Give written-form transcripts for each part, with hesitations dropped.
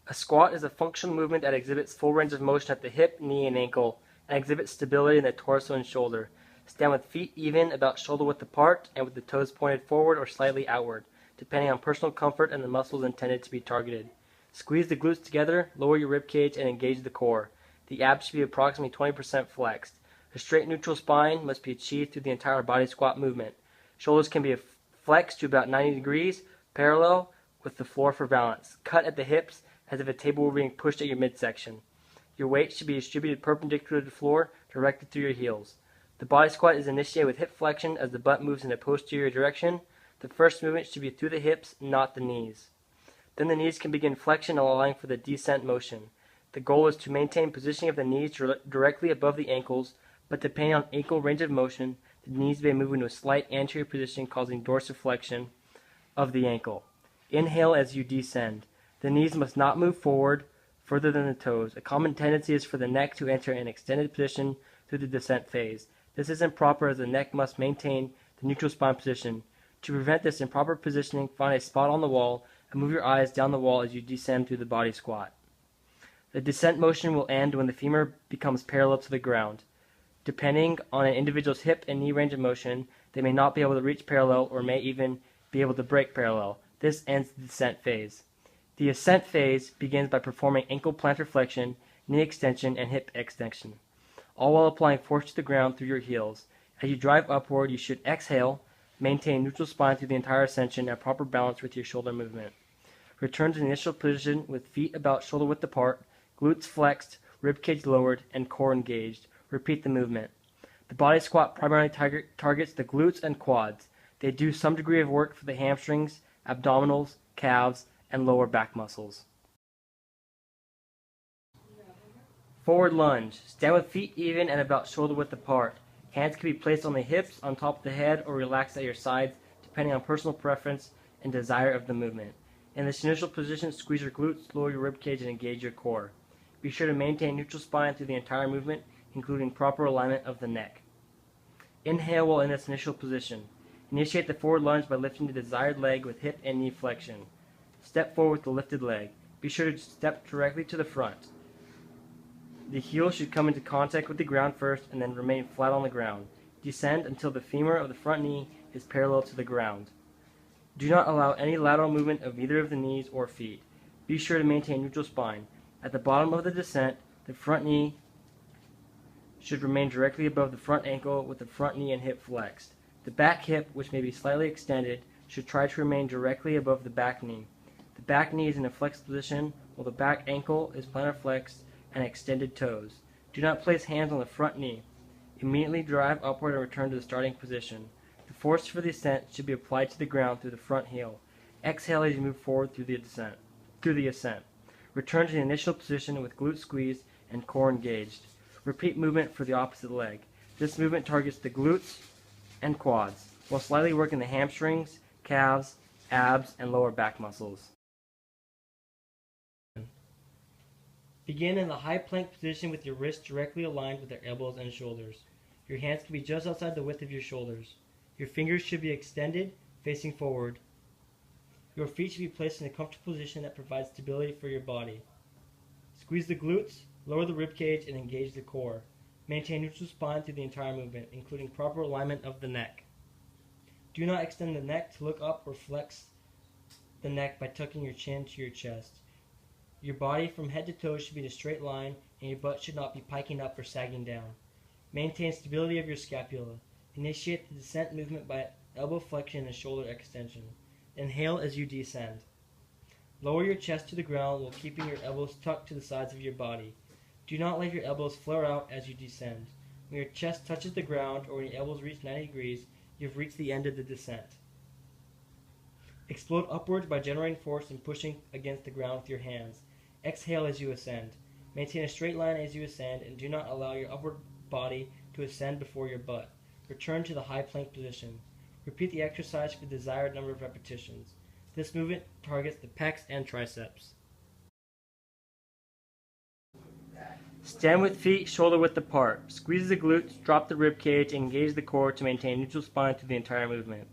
A squat is a functional movement that exhibits full range of motion at the hip, knee, and ankle, and exhibits stability in the torso and shoulder. Stand with feet even, about shoulder width apart, and with the toes pointed forward or slightly outward, depending on personal comfort and the muscles intended to be targeted. Squeeze the glutes together, lower your rib cage, and engage the core. The abs should be approximately 20% flexed. A straight neutral spine must be achieved through the entire body squat movement. Shoulders can be flexed to about 90 degrees, parallel with the floor for balance. Cut at the hips as if a table were being pushed at your midsection. Your weight should be distributed perpendicular to the floor, directed through your heels. The body squat is initiated with hip flexion as the butt moves in a posterior direction. The first movement should be through the hips, not the knees. Then the knees can begin flexion, allowing for the descent motion. The goal is to maintain positioning of the knees directly above the ankles, but depending on ankle range of motion, the knees may move into a slight anterior position, causing dorsiflexion of the ankle. Inhale as you descend. The knees must not move forward further than the toes. A common tendency is for the neck to enter an extended position through the descent phase. This is improper as the neck must maintain the neutral spine position. To prevent this improper positioning, find a spot on the wall and move your eyes down the wall as you descend through the body squat. The descent motion will end when the femur becomes parallel to the ground. Depending on an individual's hip and knee range of motion, they may not be able to reach parallel or may even be able to break parallel. This ends the descent phase. The ascent phase begins by performing ankle plantar flexion, knee extension, and hip extension, all while applying force to the ground through your heels. As you drive upward, you should exhale, maintain neutral spine through the entire ascension, and proper balance with your shoulder movement. Return to the initial position with feet about shoulder width apart, glutes flexed, ribcage lowered, and core engaged. Repeat the movement. The body squat primarily targets the glutes and quads. They do some degree of work for the hamstrings, abdominals, calves, and lower back muscles. Forward lunge. Stand with feet even and about shoulder width apart. Hands can be placed on the hips, on top of the head, or relaxed at your sides, depending on personal preference and desire of the movement. In this initial position, squeeze your glutes, lower your ribcage, and engage your core. Be sure to maintain neutral spine through the entire movement, including proper alignment of the neck. Inhale while in this initial position. Initiate the forward lunge by lifting the desired leg with hip and knee flexion. Step forward with the lifted leg. Be sure to step directly to the front. The heel should come into contact with the ground first and then remain flat on the ground. Descend until the femur of the front knee is parallel to the ground. Do not allow any lateral movement of either of the knees or feet. Be sure to maintain neutral spine. At the bottom of the descent, the front knee should remain directly above the front ankle with the front knee and hip flexed. The back hip, which may be slightly extended, should try to remain directly above the back knee. The back knee is in a flexed position, while the back ankle is plantar flexed and extended toes. Do not place hands on the front knee. Immediately drive upward and return to the starting position. The force for the ascent should be applied to the ground through the front heel. Exhale as you move forward through the ascent. Return to the initial position with glute squeezed and core engaged. Repeat movement for the opposite leg. This movement targets the glutes and quads, while slightly working the hamstrings, calves, abs, and lower back muscles. Begin in the high plank position with your wrists directly aligned with your elbows and shoulders. Your hands can be just outside the width of your shoulders. Your fingers should be extended, facing forward. Your feet should be placed in a comfortable position that provides stability for your body. Squeeze the glutes, lower the ribcage, and engage the core. Maintain neutral spine through the entire movement, including proper alignment of the neck. Do not extend the neck to look up or flex the neck by tucking your chin to your chest. Your body from head to toe should be in a straight line, and your butt should not be piking up or sagging down. Maintain stability of your scapula. Initiate the descent movement by elbow flexion and shoulder extension. Inhale as you descend. Lower your chest to the ground while keeping your elbows tucked to the sides of your body. Do not let your elbows flare out as you descend. When your chest touches the ground or when your elbows reach 90 degrees, you've reached the end of the descent. Explode upwards by generating force and pushing against the ground with your hands. Exhale as you ascend. Maintain a straight line as you ascend and do not allow your upward body to ascend before your butt. Return to the high plank position. Repeat the exercise for the desired number of repetitions. This movement targets the pecs and triceps. Stand with feet shoulder width apart. Squeeze the glutes, drop the rib cage, and engage the core to maintain neutral spine through the entire movement.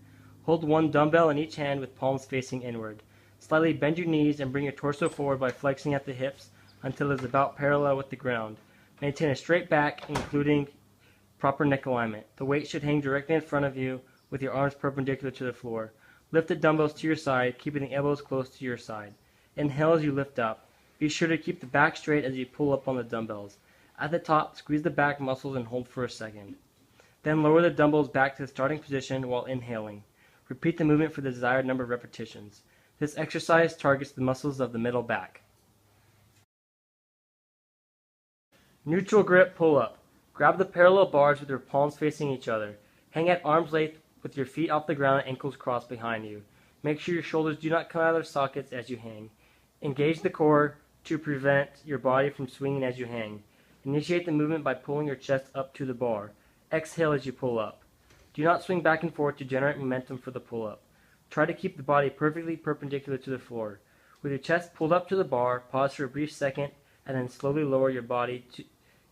Hold one dumbbell in each hand with palms facing inward. Slightly bend your knees and bring your torso forward by flexing at the hips until it is about parallel with the ground. Maintain a straight back, including proper neck alignment. The weight should hang directly in front of you with your arms perpendicular to the floor. Lift the dumbbells to your side, keeping the elbows close to your side. Inhale as you lift up. Be sure to keep the back straight as you pull up on the dumbbells. At the top, squeeze the back muscles and hold for a second. Then lower the dumbbells back to the starting position while inhaling. Repeat the movement for the desired number of repetitions. This exercise targets the muscles of the middle back. Neutral grip pull-up. Grab the parallel bars with your palms facing each other. Hang at arm's length with your feet off the ground and ankles crossed behind you. Make sure your shoulders do not come out of their sockets as you hang. Engage the core to prevent your body from swinging as you hang. Initiate the movement by pulling your chest up to the bar. Exhale as you pull up. Do not swing back and forth to generate momentum for the pull-up. Try to keep the body perfectly perpendicular to the floor. With your chest pulled up to the bar, pause for a brief second and then slowly lower your body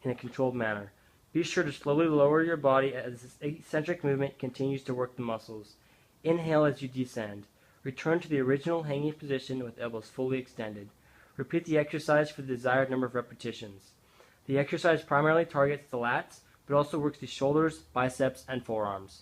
in a controlled manner. Be sure to slowly lower your body as this eccentric movement continues to work the muscles. Inhale as you descend. Return to the original hanging position with elbows fully extended. Repeat the exercise for the desired number of repetitions. The exercise primarily targets the lats, but also works the shoulders, biceps, and forearms.